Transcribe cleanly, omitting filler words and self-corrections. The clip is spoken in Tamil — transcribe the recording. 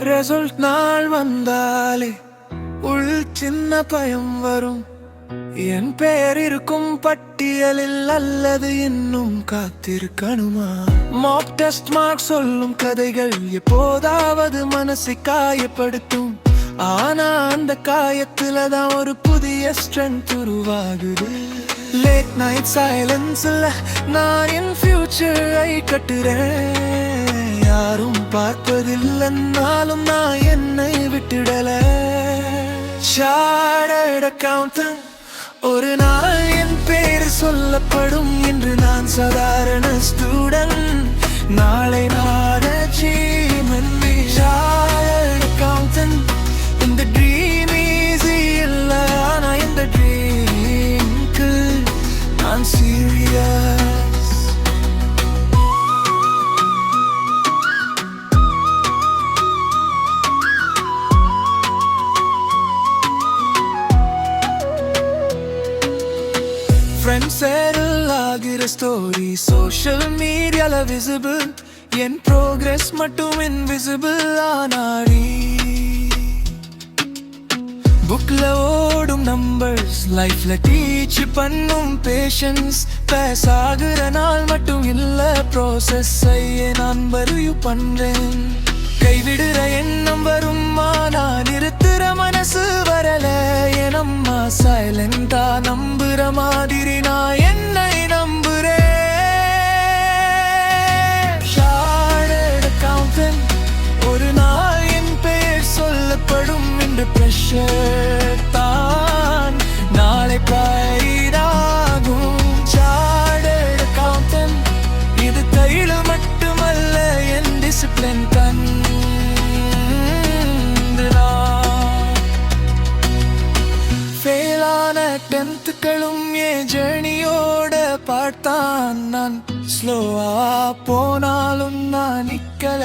ரிசல்ட் நாள் வந்தாலே உள் சின்ன பயம் வரும். என் பெயர் இருக்கும் பட்டியலில் அல்லது இன்னும் காத்திருக்கணுமா? மாக் டெஸ்ட் மார்க் சொல்லும் கதைகள் எப்போதாவது மனசை காயப்படுத்தும். ஆனா அந்த காயத்துல தான் ஒரு புதிய ஸ்ட்ரென்த் உருவாகுது. லேட் நைட் சைலன்ஸ்ல நான் என் ஃபியூச்சரை கட்டுறேன். யாரும் பார்ப்பதில்லைன்னாலும் நான் என்னை விட்டுடல. சார்ட்டர்ட் அக்கவுண்டன்ட் ஒரு நாள் என் பேர் சொல்லப்படும் என்று நான் சாதாரண ஸ்டூடெண்ட். நாளை நான் அச்சீவ்மென்ட். சார்ட்டர்ட் அக்கவுண்டன்ட் இந்த ட்ரீம் ஈஸி இல்ல, ஆனா இந்த ட்ரீம்க்கு நான் சீரியஸ். ஃப்ரெண்ட்ஸ் செட்டில் ஆகிற ஸ்டோரி சோஷியல் மீடியால விசிபிள். என் ப்ரோக்ரஸ் மட்டும் இன்விசிபிள். ஆனாடி புக்ல ஓடும் நம்பர்ஸ் லைஃப்ல டீச் பண்ணும் பேஷன்ஸ். பாஸ் ஆகுற நாள் மட்டும் இல்ல, ப்ரோசஸ் செய்ய நான் வரியூ பண்றேன். கைவிடுற எண்ணம் வரும், ஆனா நிறுத்துற மனசு வரல. என் அம்மா சைலண்டா நம்புற மாதிரி நான் என்னை நம்புறேன். சார்ட்டர்ட் அக்கவுண்டன்ட் ஒரு நாள் என் பெயர் சொல்லப்படும் என்று பிரஷர் தான் நாளை பயிராகும். சார்ட்டர்ட் அக்கவுண்டன்ட் இது கையில் மட்டுமல்ல, என் டிசிப்ளின் கண். ஃபெயிலான டென்த்துக்களும் என் ஜேர்னியோட பார்த்தான். நான் ஸ்லோவா போனாலும் நான் நிக்கல.